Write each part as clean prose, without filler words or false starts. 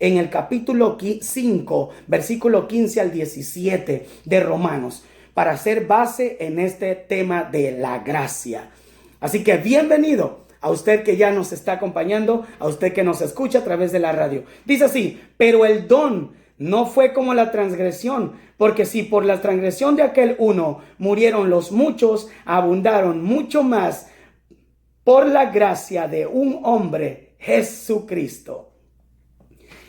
en el capítulo 5, versículo 15 al 17 de Romanos, para hacer base en este tema de la gracia. Así que bienvenido a usted que ya nos está acompañando, a usted que nos escucha a través de la radio. Dice así: pero el don no fue como la transgresión, porque si por la transgresión de aquel uno murieron los muchos, abundaron mucho más por la gracia de un hombre, Jesucristo.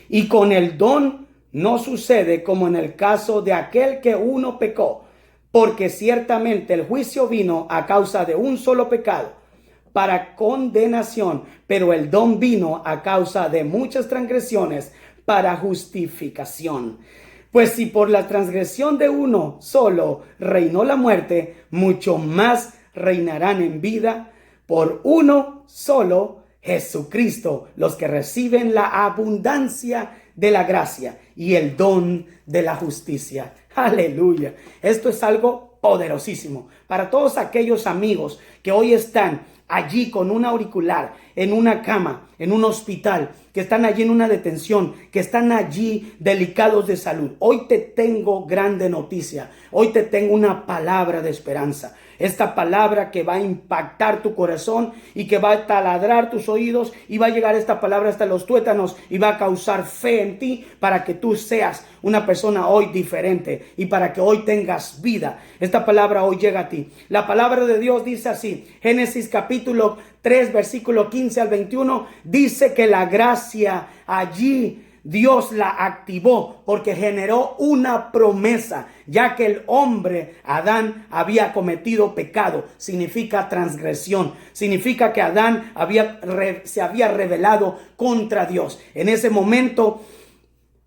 Y con el don no sucede como en el caso de aquel que uno pecó, porque ciertamente el juicio vino a causa de un solo pecado, para condenación, pero el don vino a causa de muchas transgresiones, para justificación. Pues si por la transgresión de uno solo reinó la muerte, mucho más reinarán en vida por uno solo, Jesucristo, los que reciben la abundancia de la gracia y el don de la justicia. Aleluya. Esto es algo poderosísimo para todos aquellos amigos que hoy están allí con un auricular, en una cama, en un hospital, que están allí en una detención, que están allí delicados de salud. Hoy te tengo grande noticia. Hoy te tengo una palabra de esperanza. Esta palabra que va a impactar tu corazón y que va a taladrar tus oídos, y va a llegar esta palabra hasta los tuétanos y va a causar fe en ti para que tú seas una persona hoy diferente y para que hoy tengas vida. Esta palabra hoy llega a ti. La palabra de Dios dice así: Génesis capítulo 3, versículo 15 al 21, dice que la gracia allí Dios la activó porque generó una promesa, ya que el hombre, Adán, había cometido pecado. Significa transgresión, significa que Adán se había rebelado contra Dios. En ese momento,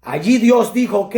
allí Dios dijo: ok,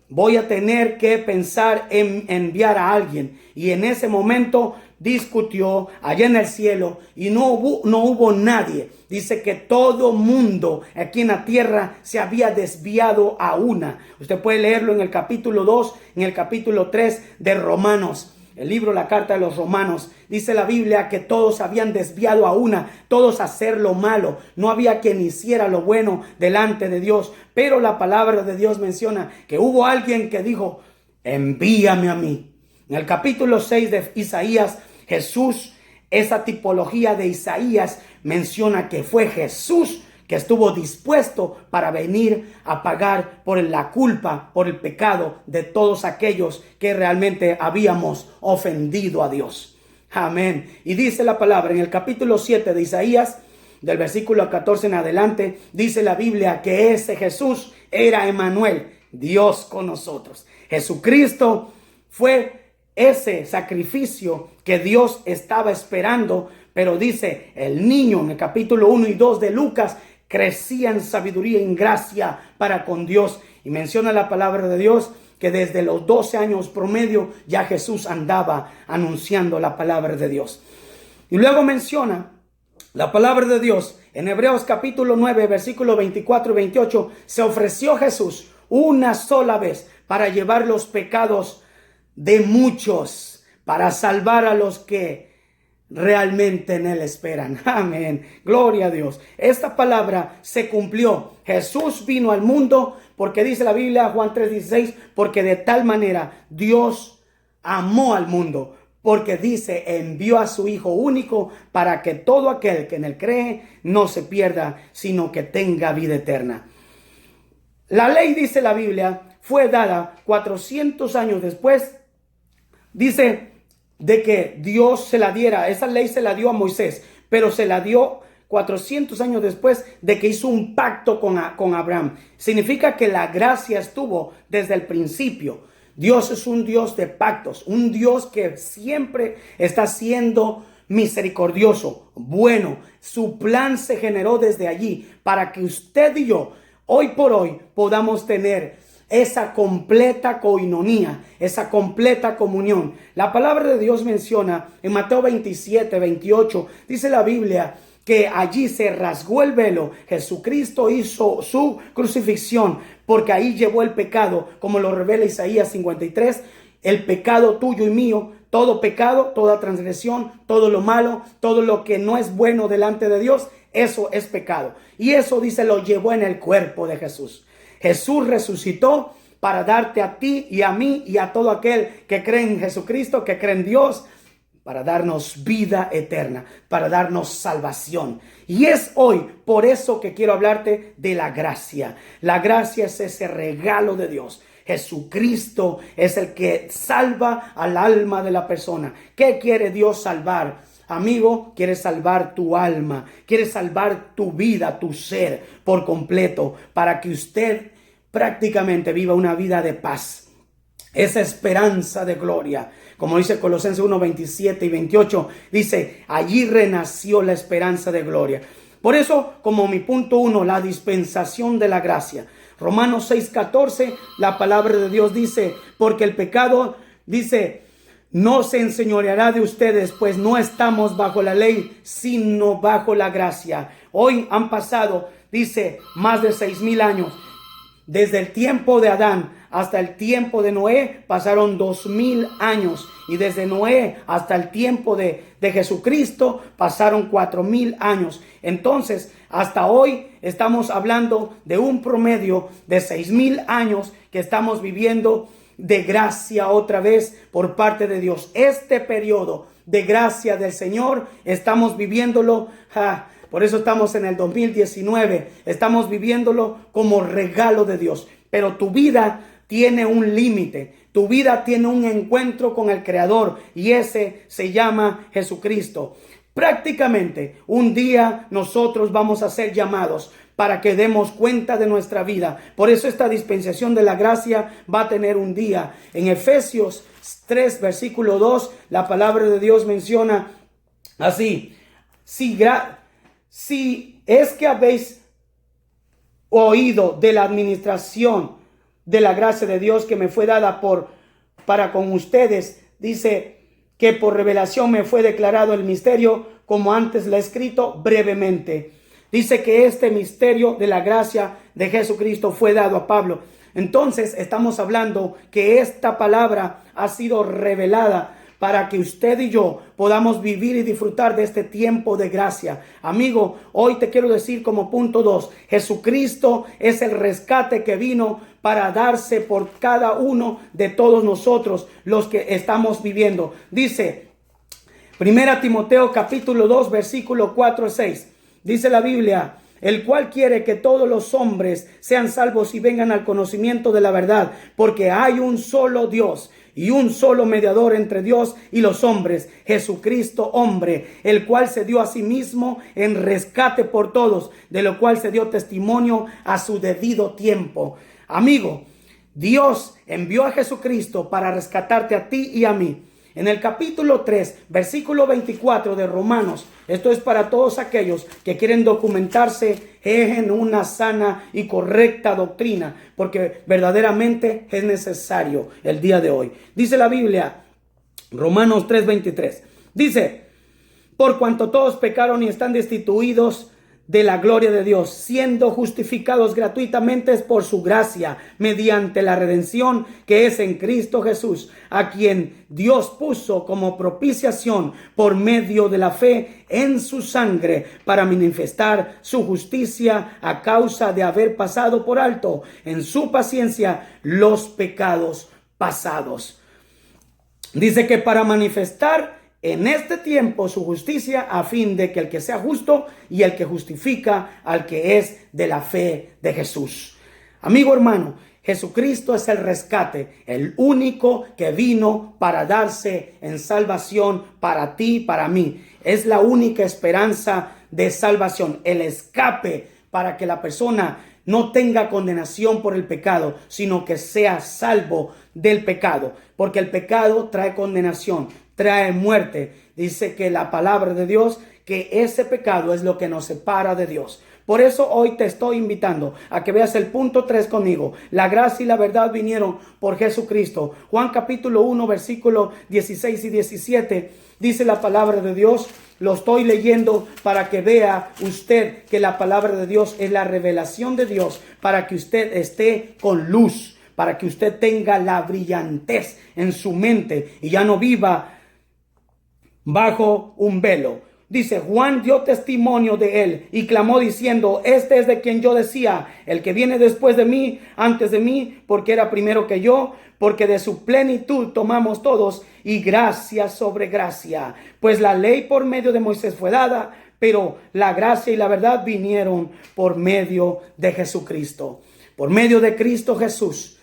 voy a tener que pensar en enviar a alguien. Y en ese momento discutió allá en el cielo y no hubo nadie. Dice que todo mundo aquí en la tierra se había desviado a una. Usted puede leerlo en el capítulo 2, en el capítulo 3 de Romanos. El libro, la carta de los Romanos, dice la Biblia que todos habían desviado a una, todos a hacer lo malo. No había quien hiciera lo bueno delante de Dios. Pero la palabra de Dios menciona que hubo alguien que dijo: envíame a mí. En el capítulo 6 de Isaías, Jesús, esa tipología de Isaías, menciona que fue Jesús que estuvo dispuesto para venir a pagar por la culpa, por el pecado de todos aquellos que realmente habíamos ofendido a Dios. Amén. Y dice la palabra en el capítulo 7 de Isaías, del versículo 14 en adelante, dice la Biblia que ese Jesús era Emmanuel, Dios con nosotros. Jesucristo fue ese sacrificio que Dios estaba esperando, pero dice el niño en el capítulo 1 y 2 de Lucas crecía en sabiduría y en gracia para con Dios. Y menciona la palabra de Dios que desde los 12 años promedio ya Jesús andaba anunciando la palabra de Dios. Y luego menciona la palabra de Dios en Hebreos capítulo 9, versículo 24 y 28. Se ofreció Jesús una sola vez para llevar los pecados de muchos, para salvar a los que realmente en Él esperan. Amén. Gloria a Dios. Esta palabra se cumplió. Jesús vino al mundo porque dice la Biblia, Juan 3:16, porque de tal manera Dios amó al mundo, porque dice, envió a su Hijo único para que todo aquel que en Él cree no se pierda, sino que tenga vida eterna. La ley, dice la Biblia, fue dada 400 años después. Dice de que Dios se la diera. Esa ley se la dio a Moisés, pero se la dio 400 años después de que hizo un pacto con Abraham. Significa que la gracia estuvo desde el principio. Dios es un Dios de pactos, un Dios que siempre está siendo misericordioso, bueno. Su plan se generó desde allí para que usted y yo, hoy por hoy, podamos tener esa completa coinonía, esa completa comunión. La palabra de Dios menciona en Mateo 27, 28, dice la Biblia que allí se rasgó el velo. Jesucristo hizo su crucifixión porque ahí llevó el pecado, como lo revela Isaías 53, el pecado tuyo y mío. Todo pecado, toda transgresión, todo lo malo, todo lo que no es bueno delante de Dios, eso es pecado. Y eso, dice, lo llevó en el cuerpo de Jesús. Jesús resucitó para darte a ti y a mí y a todo aquel que cree en Jesucristo, que cree en Dios, para darnos vida eterna, para darnos salvación. Y es hoy por eso que quiero hablarte de la gracia. La gracia es ese regalo de Dios. Jesucristo es el que salva al alma de la persona. ¿Qué quiere Dios salvar? Amigo, quiere salvar tu alma, quiere salvar tu vida, tu ser por completo, para que usted prácticamente viva una vida de paz. Esa esperanza de gloria, como dice Colosenses 1, 27 y 28, dice, allí renació la esperanza de gloria. Por eso, como mi punto 1, la dispensación de la gracia. Romanos 6, 14, la palabra de Dios dice, porque el pecado, dice, no se enseñoreará de ustedes, pues no estamos bajo la ley, sino bajo la gracia. Hoy han pasado, dice, más de 6,000 años. Desde el tiempo de Adán hasta el tiempo de Noé pasaron 2,000 años. Y desde Noé hasta el tiempo de Jesucristo pasaron 4,000 años. Entonces, hasta hoy estamos hablando de un promedio de 6,000 años que estamos viviendo de gracia otra vez por parte de Dios. Este periodo de gracia del Señor estamos viviéndolo. Por eso estamos en el 2019, estamos viviéndolo como regalo de Dios. Pero tu vida tiene un límite, tu vida tiene un encuentro con el Creador y ese se llama Jesucristo. Prácticamente un día nosotros vamos a ser llamados para que demos cuenta de nuestra vida. Por eso esta dispensación de la gracia va a tener un día. En Efesios 3, versículo 2, la palabra de Dios menciona así: si es que habéis oído de la administración de la gracia de Dios que me fue dada para con ustedes, dice que por revelación me fue declarado el misterio, como antes lo he escrito brevemente. Dice que este misterio de la gracia de Jesucristo fue dado a Pablo. Entonces estamos hablando que esta palabra ha sido revelada para que usted y yo podamos vivir y disfrutar de este tiempo de gracia. Amigo, hoy te quiero decir como punto 2, Jesucristo es el rescate que vino para darse por cada uno de todos nosotros los que estamos viviendo. Dice 1 Timoteo capítulo 2 versículo 4 y 6. Dice la Biblia, el cual quiere que todos los hombres sean salvos y vengan al conocimiento de la verdad, porque hay un solo Dios y un solo mediador entre Dios y los hombres, Jesucristo hombre, el cual se dio a sí mismo en rescate por todos, de lo cual se dio testimonio a su debido tiempo. Amigo, Dios envió a Jesucristo para rescatarte a ti y a mí. En el capítulo 3, versículo 24 de Romanos, esto es para todos aquellos que quieren documentarse en una sana y correcta doctrina, porque verdaderamente es necesario el día de hoy. Dice la Biblia, Romanos 3:23, dice, por cuanto todos pecaron y están destituidos de la gloria de Dios, siendo justificados gratuitamente por su gracia, mediante la redención que es en Cristo Jesús, a quien Dios puso como propiciación por medio de la fe en su sangre, para manifestar su justicia a causa de haber pasado por alto en su paciencia los pecados pasados. Dice que para manifestar en este tiempo su justicia, a fin de que el que sea justo y el que justifica al que es de la fe de Jesús. Amigo hermano, Jesucristo es el rescate, el único que vino para darse en salvación para ti, para mí. Es la única esperanza de salvación, el escape para que la persona no tenga condenación por el pecado, sino que sea salvo del pecado, porque el pecado trae condenación, trae muerte. Dice que la palabra de Dios, que ese pecado es lo que nos separa de Dios. Por eso hoy te estoy invitando a que veas el punto 3 conmigo. La gracia y la verdad vinieron por Jesucristo. Juan capítulo 1, versículo 16 y 17, dice la palabra de Dios. Lo estoy leyendo para que vea usted que la palabra de Dios es la revelación de Dios, para que usted esté con luz, para que usted tenga la brillantez en su mente y ya no viva bajo un velo. Dice, Juan dio testimonio de él y clamó diciendo, este es de quien yo decía, el que viene después de mí, antes de mí, porque era primero que yo, porque de su plenitud tomamos todos y gracia sobre gracia. Pues la ley por medio de Moisés fue dada, pero la gracia y la verdad vinieron por medio de Jesucristo. Por medio de Cristo Jesús,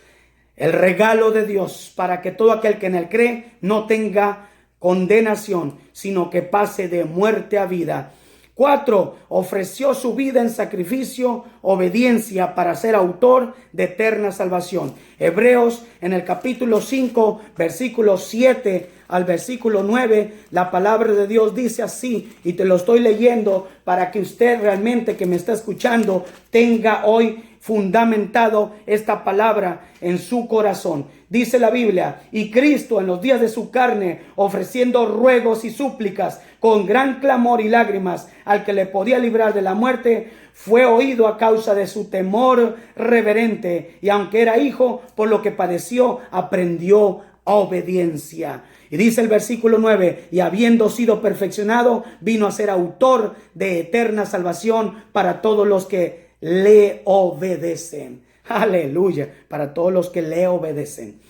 el regalo de Dios para que todo aquel que en él cree no tenga condenación, sino que pase de muerte a vida. 4. Ofreció su vida en sacrificio, obediencia para ser autor de eterna salvación. Hebreos en el capítulo 5, versículo 7 al versículo 9, la palabra de Dios dice así, y te lo estoy leyendo para que usted realmente que me está escuchando tenga hoy fundamentado esta palabra en su corazón. Dice la Biblia, y Cristo en los días de su carne, ofreciendo ruegos y súplicas con gran clamor y lágrimas al que le podía librar de la muerte, fue oído a causa de su temor reverente, y aunque era hijo, por lo que padeció, aprendió obediencia. Y dice el versículo 9, y habiendo sido perfeccionado, vino a ser autor de eterna salvación para todos los que le obedecen. Aleluya, para todos los que le obedecen.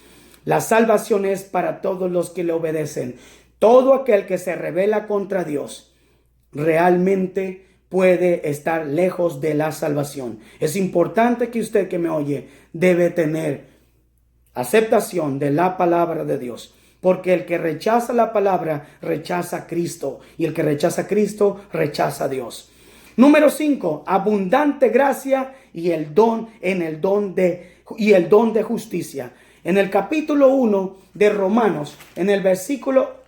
La salvación es para todos los que le obedecen. Todo aquel que se rebela contra Dios realmente puede estar lejos de la salvación. Es importante que usted que me oye debe tener aceptación de la palabra de Dios. Porque el que rechaza la palabra rechaza a Cristo. Y el que rechaza a Cristo rechaza a Dios. Número 5, abundante gracia y el don de justicia. En el capítulo 1 de Romanos, en el versículo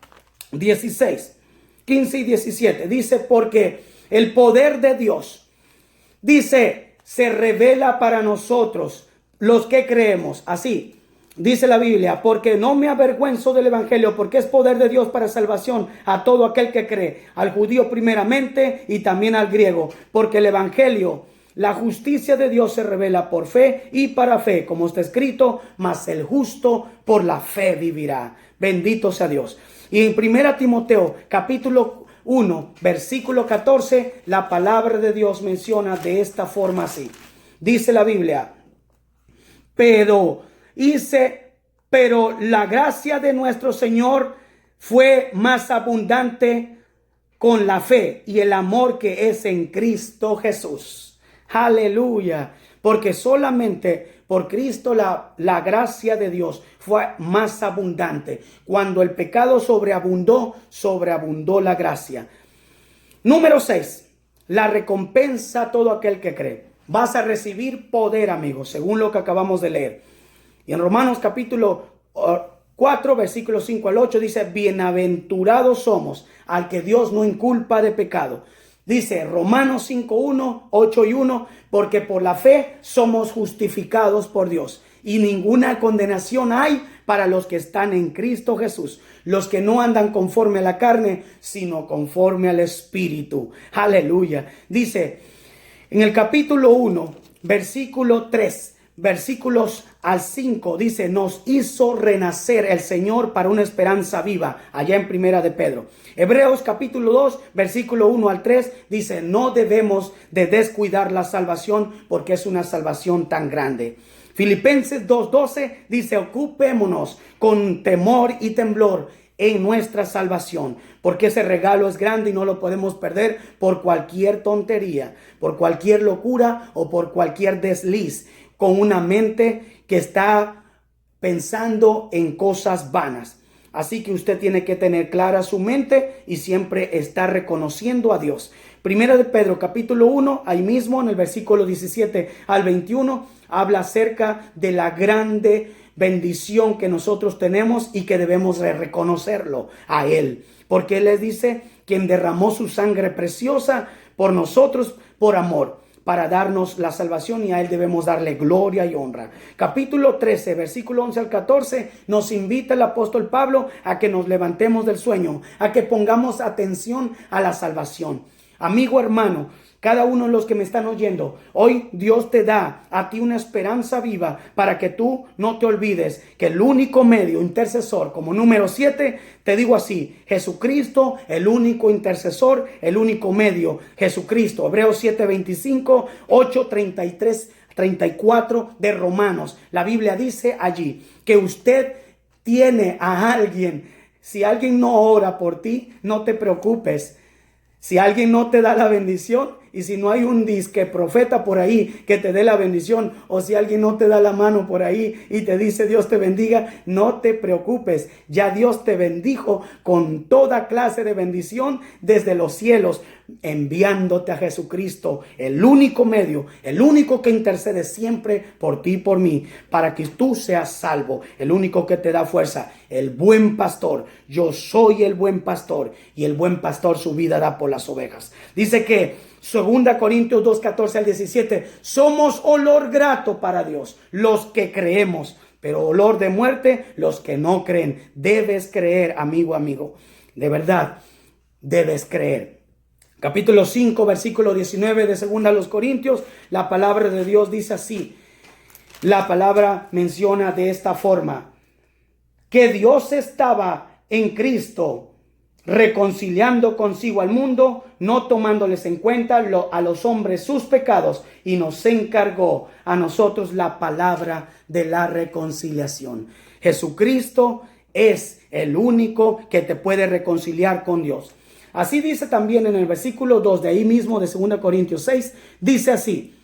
16, 15 y 17, dice, porque el poder de Dios, dice, se revela para nosotros, los que creemos. Así dice la Biblia, porque no me avergüenzo del evangelio, porque es poder de Dios para salvación a todo aquel que cree, al judío primeramente y también al griego, porque el evangelio, la justicia de Dios se revela por fe y para fe, como está escrito, mas el justo por la fe vivirá. Bendito sea Dios. Y en 1 Timoteo capítulo 1, versículo 14, la palabra de Dios menciona de esta forma así. Dice la Biblia, pero la gracia de nuestro Señor fue más abundante con la fe y el amor que es en Cristo Jesús. Aleluya. Porque solamente por Cristo la gracia de Dios fue más abundante. Cuando el pecado sobreabundó la gracia. Número 6. La recompensa a todo aquel que cree. Vas a recibir poder, amigos, según lo que acabamos de leer. Y en Romanos capítulo 4, versículos 5 al 8 dice, bienaventurados somos al que Dios no inculpa de pecado. Dice Romanos 5:1, 8 y 1, porque por la fe somos justificados por Dios. Y ninguna condenación hay para los que están en Cristo Jesús. Los que no andan conforme a la carne, sino conforme al Espíritu. Aleluya. Dice en el capítulo 1, versículo 3. Versículos al 5 dice, nos hizo renacer el Señor para una esperanza viva, allá en Primera de Pedro. Hebreos capítulo 2, versículo 1 al 3 dice, no debemos de descuidar la salvación porque es una salvación tan grande. Filipenses 2:12 dice, ocupémonos con temor y temblor en nuestra salvación, porque ese regalo es grande y no lo podemos perder por cualquier tontería, por cualquier locura o por cualquier desliz, con una mente que está pensando en cosas vanas. Así que usted tiene que tener clara su mente y siempre estar reconociendo a Dios. Primera de Pedro capítulo 1, ahí mismo en el versículo 17 al 21, habla acerca de la grande bendición que nosotros tenemos y que debemos reconocerlo a Él. Porque Él les dice, quien derramó su sangre preciosa por nosotros por amor, para darnos la salvación, y a Él debemos darle gloria y honra. Capítulo 13, versículo 11 al 14, nos invita el apóstol Pablo a que nos levantemos del sueño, a que pongamos atención a la salvación. Amigo hermano, cada uno de los que me están oyendo, hoy Dios te da a ti una esperanza viva para que tú no te olvides que el único medio intercesor, como número 7, te digo así, Jesucristo, el único intercesor, el único medio, Jesucristo. Hebreos 7:25, 8:33, 34 de Romanos. La Biblia dice allí que usted tiene a alguien. Si alguien no ora por ti, no te preocupes. Si alguien no te da la bendición, y si no hay un disque profeta por ahí que te dé la bendición, o si alguien no te da la mano por ahí y te dice Dios te bendiga, no te preocupes. Ya Dios te bendijo con toda clase de bendición desde los cielos, enviándote a Jesucristo, el único medio, el único que intercede siempre por ti y por mí, para que tú seas salvo, el único que te da fuerza, el buen pastor. Yo soy el buen pastor, y el buen pastor su vida da por las ovejas. Dice que 2 Corintios 2:14 al 17, somos olor grato para Dios los que creemos, pero olor de muerte los que no creen. Debes creer, amigo, de verdad, debes creer. Capítulo 5, versículo 19 de 2 Corintios, la palabra de Dios dice así. La palabra menciona de esta forma, que Dios estaba en Cristo reconciliando consigo al mundo, no tomándoles en cuenta a los hombres sus pecados, y nos encargó a nosotros la palabra de la reconciliación. Jesucristo es el único que te puede reconciliar con Dios. Así dice también en el versículo 2 de ahí mismo de 2 Corintios 6, dice así: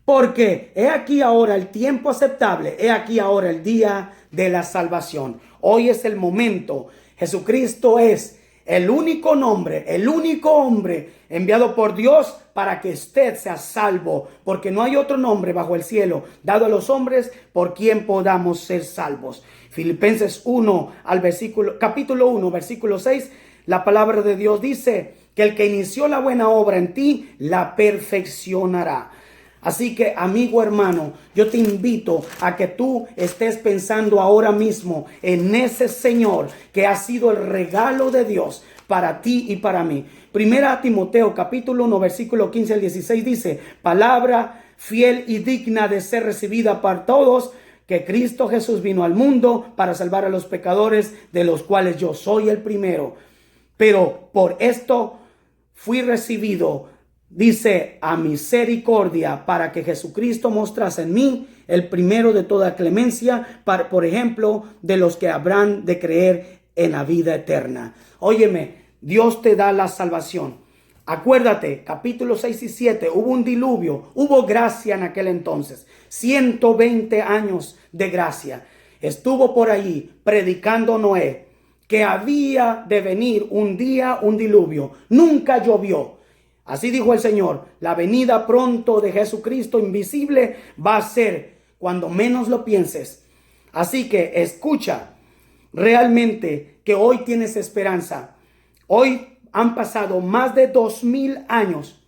porque he aquí ahora el tiempo aceptable, he aquí ahora el día de la salvación. Hoy es el momento. Jesucristo es el único nombre, el único hombre enviado por Dios para que usted sea salvo, porque no hay otro nombre bajo el cielo dado a los hombres por quien podamos ser salvos. Filipenses 1 capítulo 1, versículo 6, la palabra de Dios dice que el que inició la buena obra en ti la perfeccionará. Así que, amigo, hermano, yo te invito a que tú estés pensando ahora mismo en ese Señor que ha sido el regalo de Dios para ti y para mí. Primera Timoteo capítulo 1 versículo 15 al 16 dice: palabra fiel y digna de ser recibida por todos, que Cristo Jesús vino al mundo para salvar a los pecadores, de los cuales yo soy el primero. Pero por esto fui recibido, dice, a misericordia, para que Jesucristo mostrase en mí el primero de toda clemencia, por ejemplo, de los que habrán de creer en la vida eterna. Óyeme, Dios te da la salvación. Acuérdate, capítulo 6 y 7, hubo un diluvio, hubo gracia en aquel entonces, 120 años de gracia. Estuvo por ahí predicando Noé que había de venir un día un diluvio. Nunca llovió. Así dijo el Señor, la venida pronto de Jesucristo invisible va a ser cuando menos lo pienses. Así que escucha, realmente que hoy tienes esperanza. Hoy han pasado más de 2000 años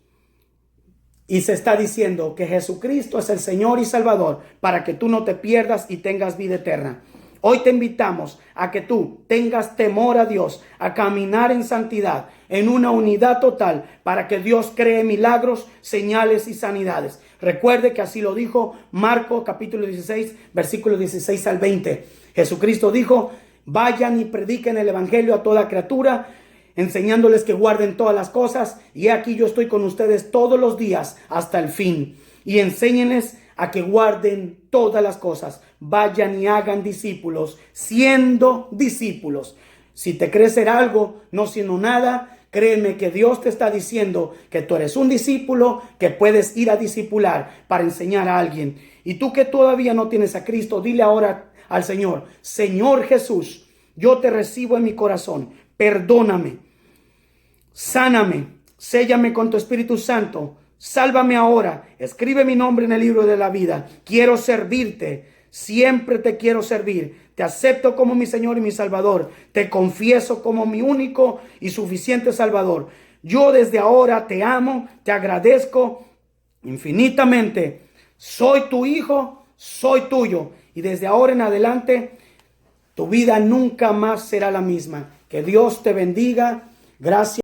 y se está diciendo que Jesucristo es el Señor y Salvador para que tú no te pierdas y tengas vida eterna. Hoy te invitamos a que tú tengas temor a Dios, a caminar en santidad, en una unidad total, para que Dios cree milagros, señales y sanidades. Recuerde que así lo dijo Marcos capítulo 16, versículos 16 al 20. Jesucristo dijo: vayan y prediquen el evangelio a toda criatura, enseñándoles que guarden todas las cosas, y aquí yo estoy con ustedes todos los días hasta el fin. Y enséñenles a que guarden todas las cosas. Vayan y hagan discípulos, siendo discípulos. Si te crees ser algo, no siendo nada, créeme que Dios te está diciendo que tú eres un discípulo, que puedes ir a discipular para enseñar a alguien. Y tú que todavía no tienes a Cristo, dile ahora al Señor: Señor Jesús, yo te recibo en mi corazón. Perdóname, sáname, séllame con tu Espíritu Santo. Sálvame ahora, escribe mi nombre en el libro de la vida. Quiero servirte, siempre te quiero servir. Te acepto como mi Señor y mi Salvador. Te confieso como mi único y suficiente Salvador. Yo desde ahora te amo, te agradezco infinitamente. Soy tu hijo, soy tuyo. Y desde ahora en adelante, tu vida nunca más será la misma. Que Dios te bendiga. Gracias.